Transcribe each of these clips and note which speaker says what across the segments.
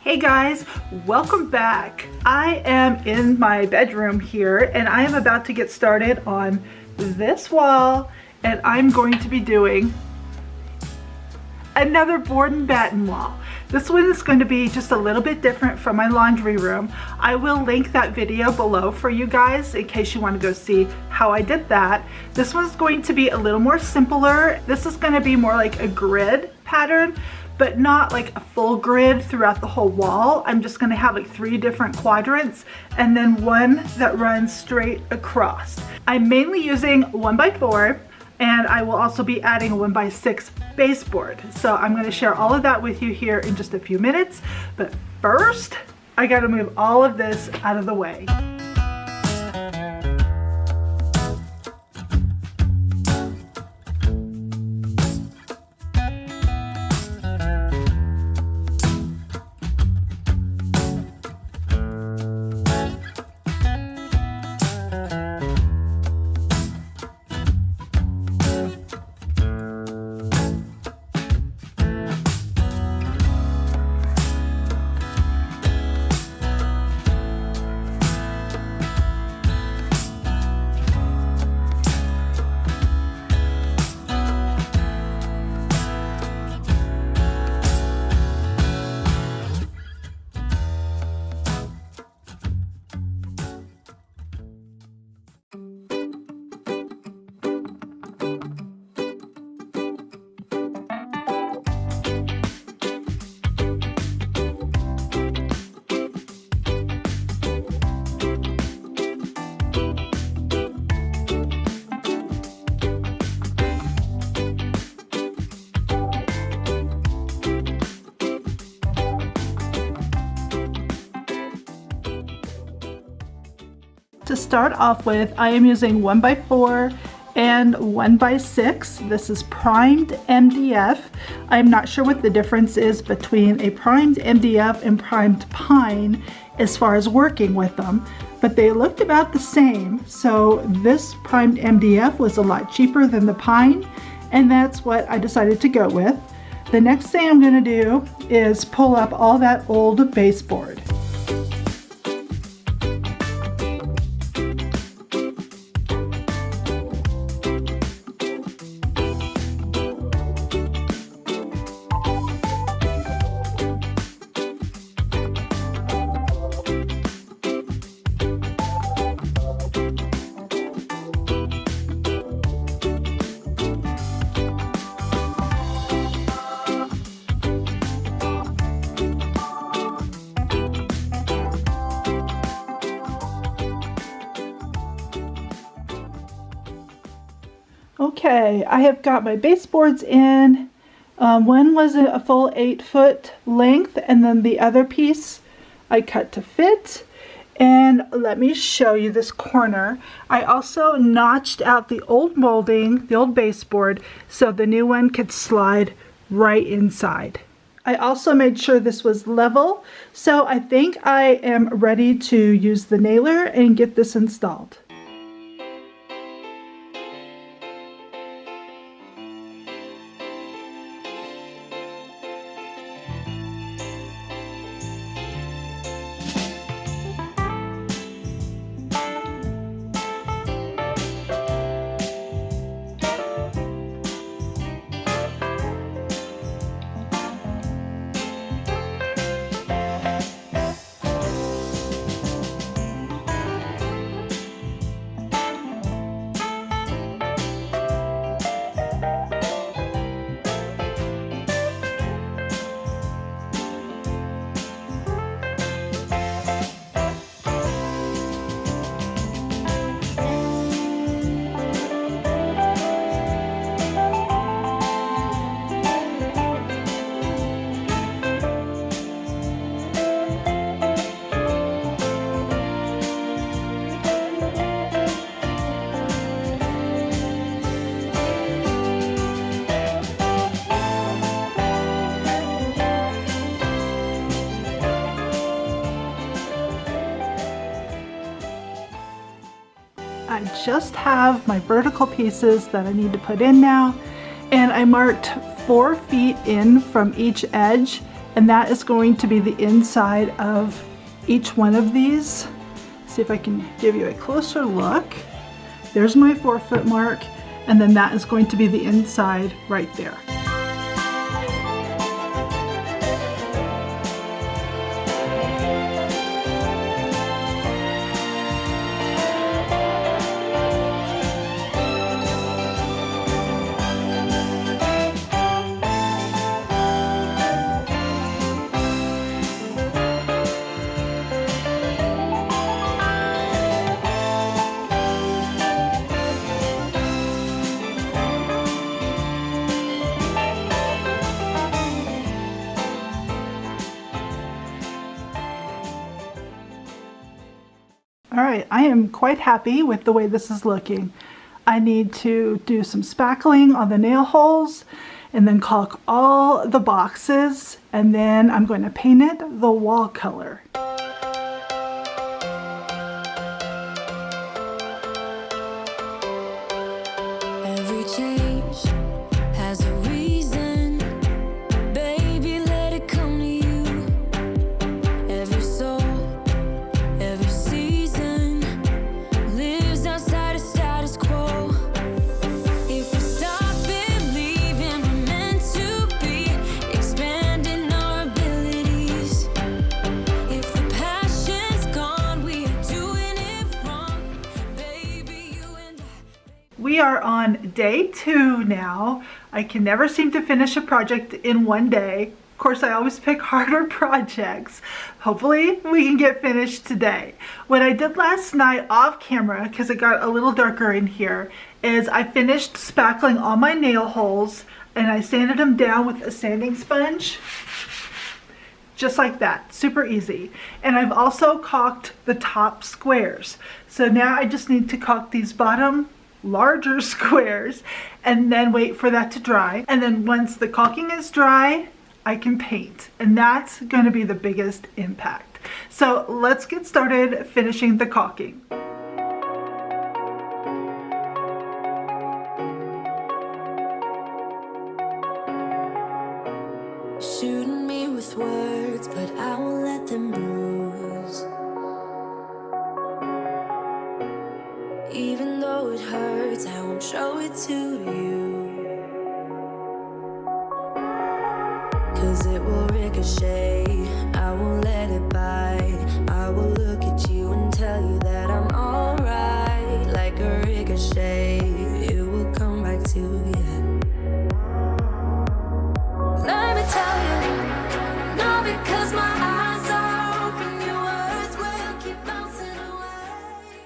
Speaker 1: Hey guys, welcome back. I am in my bedroom here and I am about to get started on this wall, and I'm going to be doing another board and batten wall. This one is going to be just a little bit different from my laundry room. I will link that video below for you guys in case you want to go see how I did that. This one's going to be a little more simpler. This is going to be more like a grid pattern, but not like a full grid throughout the whole wall. I'm just going to have like 3 different quadrants and then one that runs straight across. I'm mainly using 1x4, and I will also be adding a 1x6 baseboard. So I'm going to share all of that with you here in just a few minutes. But first, I got to move all of this out of the way. To start off with, I am using 1x4 and 1x6. This is primed MDF. I'm not sure what the difference is between a primed MDF and primed pine as far as working with them, but they looked about the same. So this primed MDF was a lot cheaper than the pine, and that's what I decided to go with. The next thing I'm going to do is pull up all that old baseboard. Okay, I have got my baseboards in. One was a full 8-foot length, and then the other piece I cut to fit. And let me show you this corner. I also notched out the old molding, the old baseboard, so the new one could slide right inside. I also made sure this was level, so I think I am ready to use the nailer and get this installed. I just have my vertical pieces that I need to put in now, and I marked 4 feet in from each edge, and that is going to be the inside of each one of these. See if I can give you a closer look. There's my 4-foot mark, and then that is going to be the inside right there. Alright, I am quite happy with the way this is looking. I need to do some spackling on the nail holes and then caulk all the boxes, and then I'm going to paint it the wall color.
Speaker 2: Every change has a reason, baby, let it come to you. Every soul, every season lives outside of status quo. If we stop believing we're meant to be, expanding our abilities. If the passion's gone, we are doing it wrong, baby, you and I.
Speaker 1: We are on day 2 now. I can never seem to finish a project in one day. Of course, I always pick harder projects. Hopefully we can get finished today. What I did last night off camera, because it got a little darker in here, is I finished spackling all my nail holes and I sanded them down with a sanding sponge. Just like that, super easy. And I've also caulked the top squares. So now I just need to caulk these bottom larger squares and then wait for that to dry. And then once the caulking is dry, I can paint. And that's going to be the biggest impact. So let's get started finishing the caulking.
Speaker 2: Shooting me with words, but I won't let them bruise. Even though it hurts, I won't show it to you. 'Cause it will ricochet, I won't let it bite. I will look at you and tell you that I'm alright. Like a ricochet, it will come back to you. Let me tell you, not because my eyes are open, your words will keep bouncing away.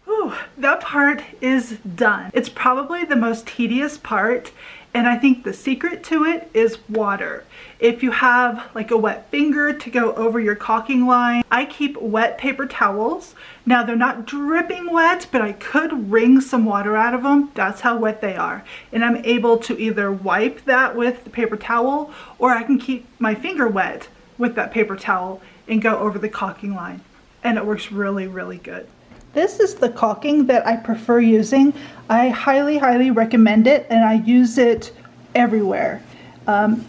Speaker 1: Whew, that part is done. It's probably the most tedious part, and I think the secret to it is water. If you have like a wet finger to go over your caulking line, I keep wet paper towels. Now they're not dripping wet, but I could wring some water out of them. That's how wet they are. And I'm able to either wipe that with the paper towel, or I can keep my finger wet with that paper towel and go over the caulking line. And it works really, really good. This is the caulking that I prefer using. I highly recommend it, and I use it everywhere.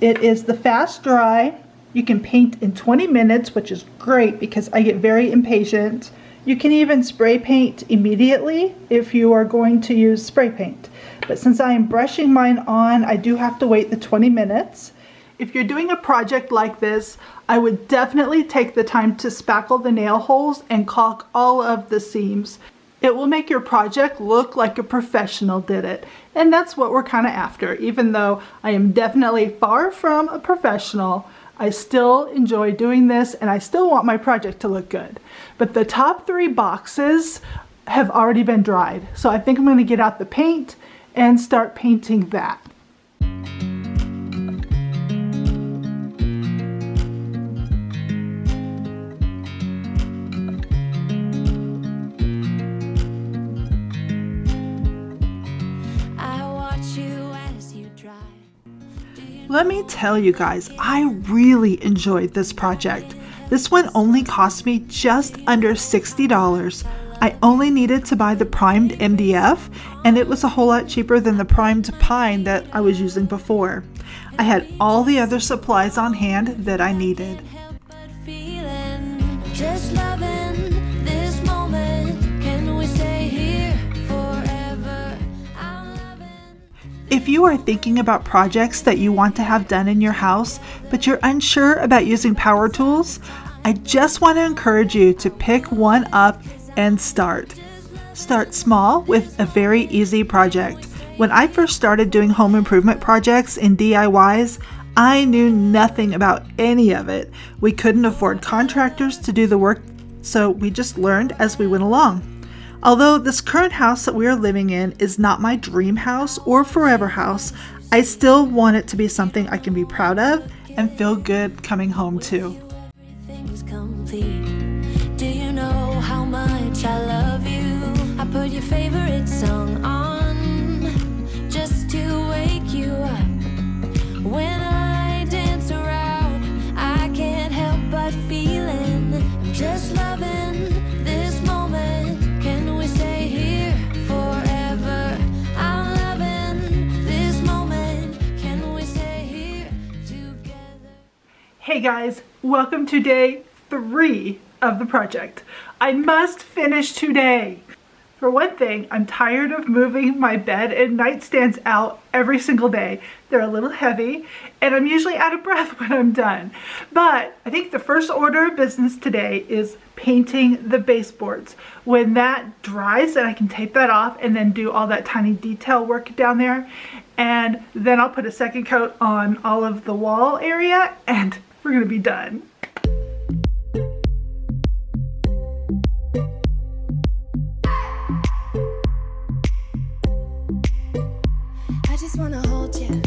Speaker 1: It is the fast dry. You can paint in 20 minutes, which is great because I get very impatient. You can even spray paint immediately if you are going to use spray paint. But since I am brushing mine on, I do have to wait the 20 minutes. If you're doing a project like this, I would definitely take the time to spackle the nail holes and caulk all of the seams. It will make your project look like a professional did it. And that's what we're kind of after. Even though I am definitely far from a professional, I still enjoy doing this and I still want my project to look good. But the top 3 boxes have already been dried. So I think I'm going to get out the paint and start painting that. Let me tell you guys, I really enjoyed this project. This one only cost me just under $60. I only needed to buy the primed MDF, and it was a whole lot cheaper than the primed pine that I was using before. I had all the other supplies on hand that I needed.
Speaker 2: Just loving this moment. Can we stay here forever?
Speaker 1: If you are thinking about projects that you want to have done in your house, but you're unsure about using power tools, I just want to encourage you to pick one up and start. Start small with a very easy project. When I first started doing home improvement projects in DIYs, I knew nothing about any of it. We couldn't afford contractors to do the work, so we just learned as we went along. Although this current house that we are living in is not my dream house or forever house, I still want it to be something I can be proud of and feel good coming home to.
Speaker 2: Everything's complete. Do you know how much I love you? I put your favorite song on just to wake you up. When I dance around, I can't help but feeling. I'm just loving this moment. Can we stay here forever? I'm loving this moment. Can we stay here together?
Speaker 1: Hey guys, welcome to day 3 of the project. I must finish today. For one thing, I'm tired of moving my bed and nightstands out every single day. They're a little heavy, and I'm usually out of breath when I'm done. But I think the first order of business today is painting the baseboards. When that dries, then I can tape that off and then do all that tiny detail work down there. And then I'll put a second coat on all of the wall area, and we're gonna be done.
Speaker 2: I just wanna hold you.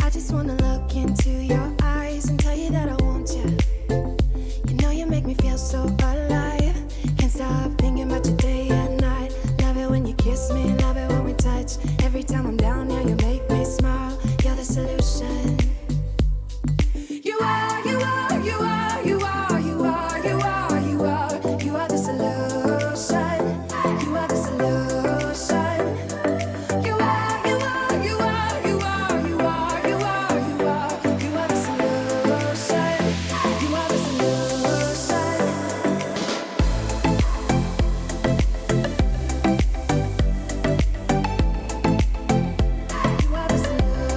Speaker 2: I just wanna look into your eyes and tell you that I want you. You know you make me feel so alive. Can't stop thinking about you day and night. Love it when you kiss me, love it when we touch. Every time I'm down here, you make me smile. You're the solution. You are, you are, you are, you are, you are, you are, you are. You are the solution. You are the solution. You are, you are, you are, you are, you are, you are, you are. You are the solution. You are the solution. You are the solution.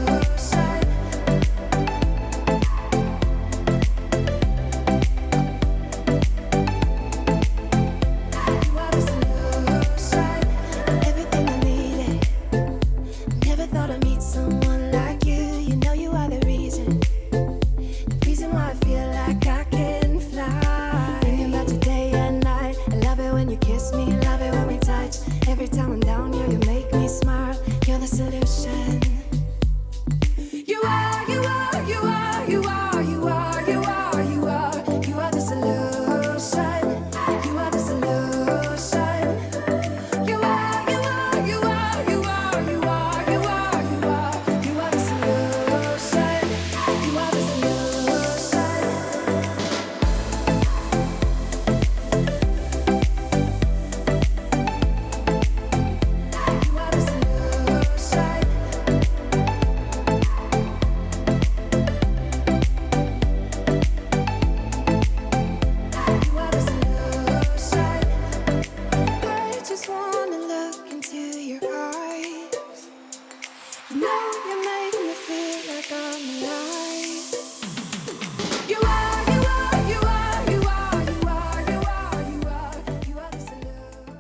Speaker 2: You are the solution. Everything I needed. Never thought I'd meet someone like you. You know you are the reason why I feel like I can fly. Thinking about you day and night. I love it when you kiss me, love it when we touch. Every time I'm down here, you make me smile. You're the solution. You are, you are, you are, you are, you are, you are, you are. You are the solution. You are the solution. You are, you are, you are, you are, you are, you are, you are. You are the solution. You are the solution. You are the solution. You are the solution. I just wanna look into your eyes. You know you make me feel like I'm alive. You are, you are, you are, you are, you are, you are, you are. You are the solution.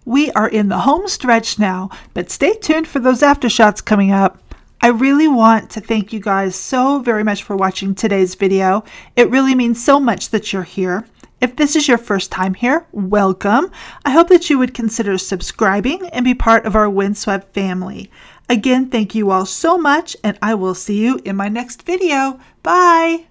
Speaker 1: We are in the home stretch now, but stay tuned for those aftershots coming up. I really want to thank you guys so very much for watching today's video. It really means so much that you're here. If this is your first time here, welcome. I hope that you would consider subscribing and be part of our Windswept family. Again, thank you all so much, and I will see you in my next video. Bye!